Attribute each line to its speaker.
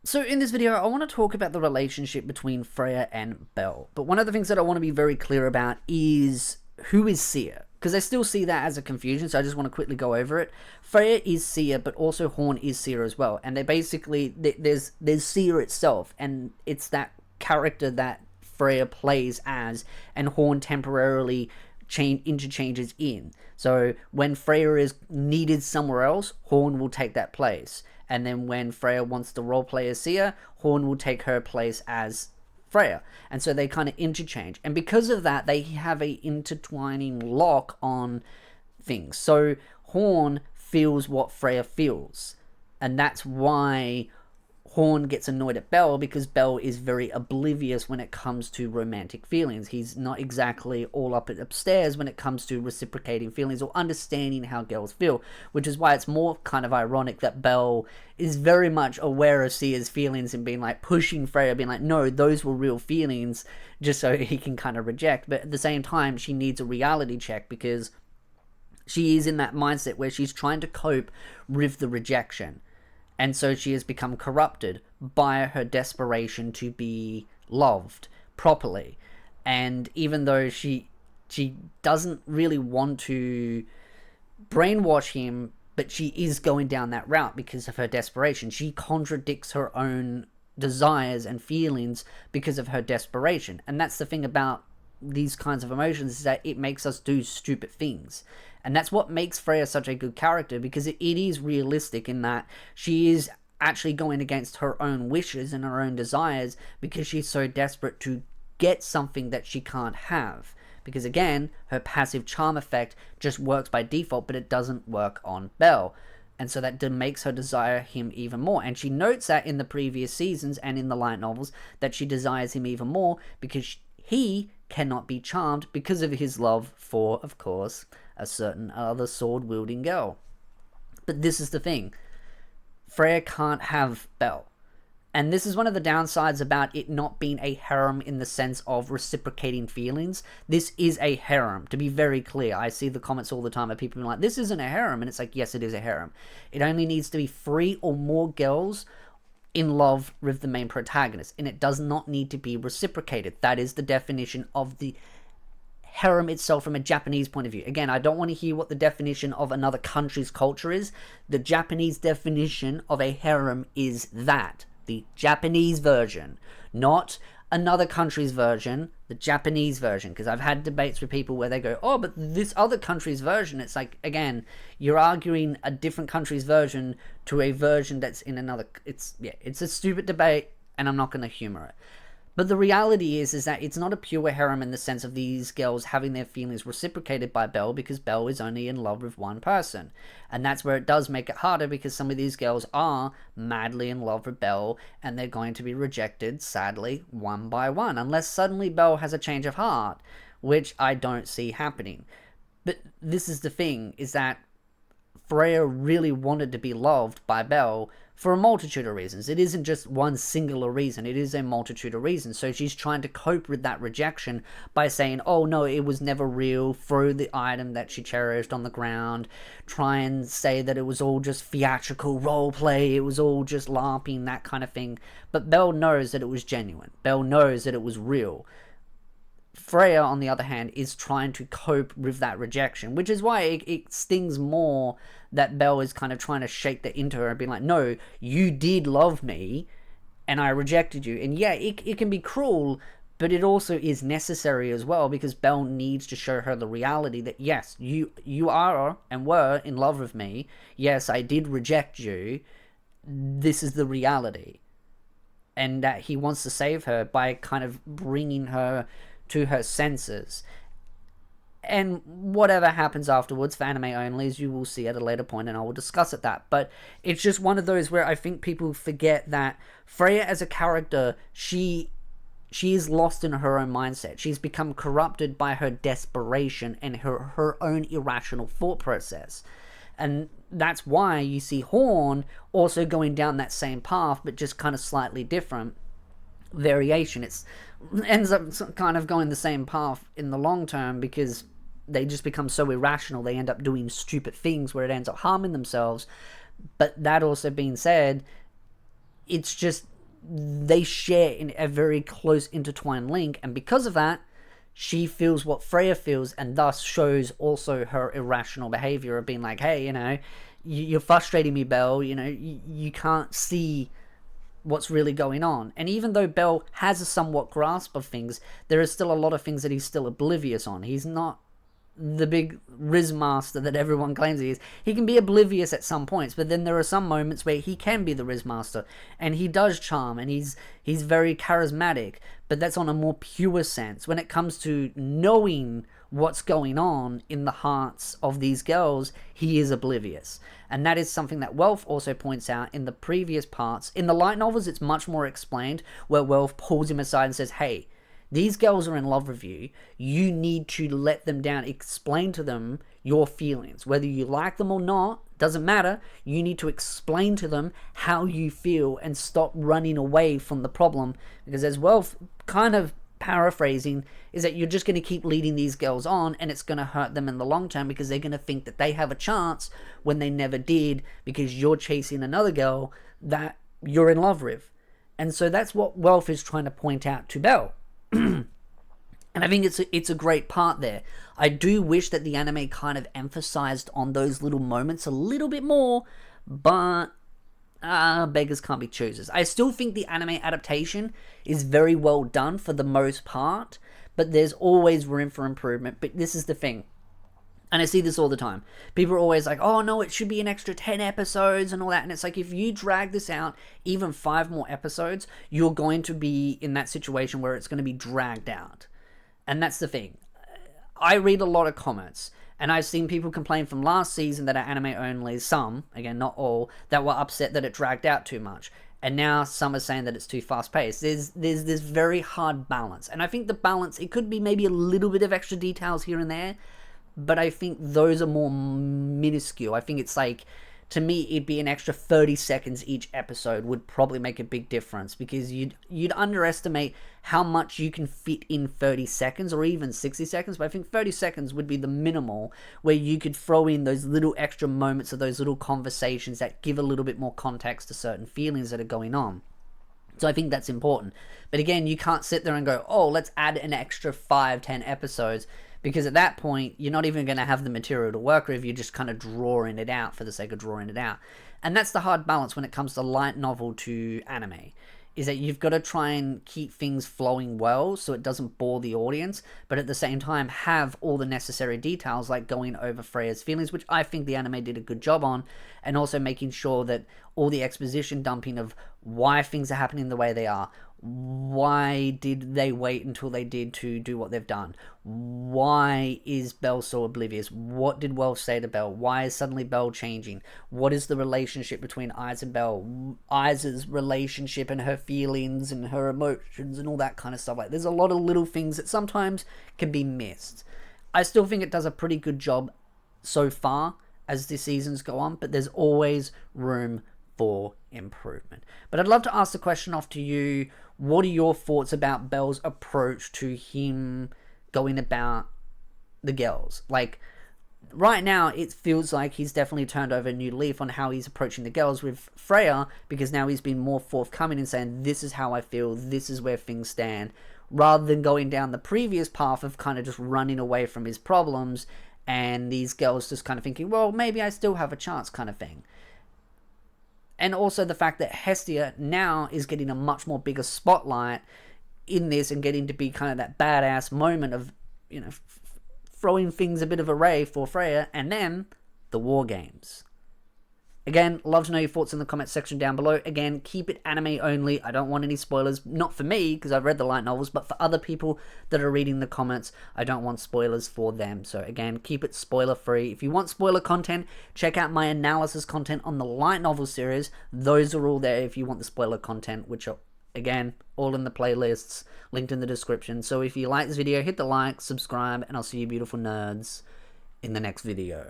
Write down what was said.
Speaker 1: So in this video, I want to talk about the relationship between Freya and Belle. But one of the things that I want to be very clear about is who is Sia? Because I still see that as a confusion, so I just want to quickly go over it. Freya is Sia, but also Horn is Sia as well. And they basically, there's Sia itself, and it's that character that Freya plays as, and Horn temporarily interchanges in. So when Freya is needed somewhere else, Horn will take that place. And then when Freya wants to roleplay as Sia, Horn will take her place as Freya. And so they kind of interchange. And because of that, they have a intertwining lock on things. So Horn feels what Freya feels. And that's why Horn gets annoyed at Belle, because Belle is very oblivious when it comes to romantic feelings. He's not exactly all up upstairs when it comes to reciprocating feelings or understanding how girls feel, which is why it's more kind of ironic that Belle is very much aware of Sia's feelings and being like pushing Freya, being like, no, those were real feelings, just so he can kind of reject. But at the same time, she needs a reality check because she is in that mindset where she's trying to cope with the rejection. And so she has become corrupted by her desperation to be loved properly. And even though she doesn't really want to brainwash him, but she is going down that route because of her desperation. She contradicts her own desires and feelings because of her desperation. And that's the thing about these kinds of emotions, is that it makes us do stupid things. And that's what makes Freya such a good character, because it is realistic in that she is actually going against her own wishes and her own desires because she's so desperate to get something that she can't have. Because again, her passive charm effect just works by default, but it doesn't work on Belle. And so that makes her desire him even more. And she notes that in the previous seasons and in the light novels, that she desires him even more because he cannot be charmed because of his love for, of course, a certain other sword-wielding girl. But this is the thing. Freya can't have Belle. And this is one of the downsides about it not being a harem in the sense of reciprocating feelings. This is a harem, to be very clear. I see the comments all the time of people being like, this isn't a harem. And it's like, yes, it is a harem. It only needs to be 3 or more girls in love with the main protagonist. And it does not need to be reciprocated. That is the definition of the harem itself from a Japanese point of view. Again, I don't want to hear what the definition of another country's culture is. The Japanese definition of a harem is that. The Japanese version. Not another country's version. The Japanese version. Because I've had debates with people where they go, oh, but this other country's version. It's like, again, you're arguing a different country's version to a version that's in another. It's a stupid debate, and I'm not going to humor it. But the reality is that it's not a pure harem in the sense of these girls having their feelings reciprocated by Belle, because Belle is only in love with one person. And that's where it does make it harder, because some of these girls are madly in love with Belle, and they're going to be rejected, sadly, one by one, unless suddenly Belle has a change of heart, which I don't see happening. But this is the thing, is that Freya really wanted to be loved by Belle for a multitude of reasons. It isn't just one singular reason, it is a multitude of reasons. So she's trying to cope with that rejection by saying, oh no, it was never real, throw the item that she cherished on the ground, try and say that it was all just theatrical role play, it was all just LARPing, that kind of thing. But Belle knows that it was genuine. Belle knows that it was real. Freya, on the other hand, is trying to cope with that rejection, which is why it stings more that Belle is kind of trying to shake that into her and be like, no, you did love me, and I rejected you. And yeah, it can be cruel, but it also is necessary as well, because Belle needs to show her the reality that, yes, you are and were in love with me. Yes, I did reject you. This is the reality. And that he wants to save her by kind of bringing her to her senses. And whatever happens afterwards, for anime only, as you will see at a later point, and I will discuss it that. But it's just one of those where I think people forget that Freya as a character, she is lost in her own mindset. She's become corrupted by her desperation and her own irrational thought process. And that's why you see Horn also going down that same path, but just kind of slightly different variation. It ends up kind of going the same path in the long term, because they just become so irrational. They end up doing stupid things where it ends up harming themselves. But that also being said, it's just they share in a very close intertwined link, and because of that, she feels what Freya feels, and thus shows also her irrational behavior of being like, hey, you know, you're frustrating me, Belle, you know, you can't see what's really going on. And even though Belle has a somewhat grasp of things, there is still a lot of things that he's still oblivious on. He's not the big Riz master that everyone claims he is. He can be oblivious at some points, but then there are some moments where he can be the Riz master, and he does charm, and he's very charismatic, but that's on a more pure sense. When it comes to knowing what's going on in the hearts of these girls, he is oblivious. And that is something that Welf also points out in the previous parts. In the light novels, it's much more explained, where Welf pulls him aside and says, hey, these girls are in love with you. You need to let them down. Explain to them your feelings. Whether you like them or not, doesn't matter. You need to explain to them how you feel and stop running away from the problem. Because as Welf kind of paraphrasing, is that you're just going to keep leading these girls on, and it's going to hurt them in the long term, because they're going to think that they have a chance when they never did, because you're chasing another girl that you're in love with. And so that's what Welf is trying to point out to Belle. And I think it's a great part there. I do wish that the anime kind of emphasized on those little moments a little bit more, but beggars can't be choosers. I still think the anime adaptation is very well done for the most part, but there's always room for improvement. But this is the thing, and I see this all the time. People are always like, oh no, it should be an extra 10 episodes and all that. And it's like, if you drag this out even 5 more episodes, you're going to be in that situation where it's going to be dragged out. And that's the thing. I read a lot of comments, and I've seen people complain from last season that are anime only, some, again, not all, that were upset that it dragged out too much. And now some are saying that it's too fast-paced. There's this very hard balance. And I think the balance, it could be maybe a little bit of extra details here and there, but I think those are more minuscule. I think it's like, to me, it'd be an extra 30 seconds each episode would probably make a big difference, because you'd underestimate how much you can fit in 30 seconds or even 60 seconds. But I think 30 seconds would be the minimal, where you could throw in those little extra moments of those little conversations that give a little bit more context to certain feelings that are going on. So I think that's important. But again, you can't sit there and go, oh, let's add an extra 5-10 episodes, because at that point, you're not even going to have the material to work with. You're just kind of drawing it out for the sake of drawing it out. And that's the hard balance when it comes to light novel to anime, is that you've got to try and keep things flowing well so it doesn't bore the audience, but at the same time have all the necessary details, like going over Freya's feelings, which I think the anime did a good job on, and also making sure that all the exposition dumping of why things are happening the way they are. Why did they wait until they did to do what they've done? Why is Belle so oblivious? What did Welf say to Belle? Why is suddenly Belle changing? What is the relationship between Iz and Belle? Iz's relationship and her feelings and her emotions and all that kind of stuff. Like, there's a lot of little things that sometimes can be missed. I still think it does a pretty good job so far as the seasons go on, but there's always room for improvement. But I'd love to ask the question off to you. What are your thoughts about Belle's approach to him going about the girls? Like, right now, it feels like he's definitely turned over a new leaf on how he's approaching the girls with Freya, because now he's been more forthcoming and saying, this is how I feel, this is where things stand, rather than going down the previous path of kind of just running away from his problems, and these girls just kind of thinking, well, maybe I still have a chance kind of thing. And also the fact that Hestia now is getting a much more bigger spotlight in this, and getting to be kind of that badass moment of, you know, throwing things a bit of array for Freya, and then the war games. Again, love to know your thoughts in the comment section down below. Again, keep it anime only. I don't want any spoilers. Not for me, because I've read the light novels, but for other people that are reading the comments, I don't want spoilers for them. So again, keep it spoiler free. If you want spoiler content, check out my analysis content on the light novel series. Those are all there if you want the spoiler content, which are, again, all in the playlists, linked in the description. So if you like this video, hit the like, subscribe, and I'll see you beautiful nerds in the next video.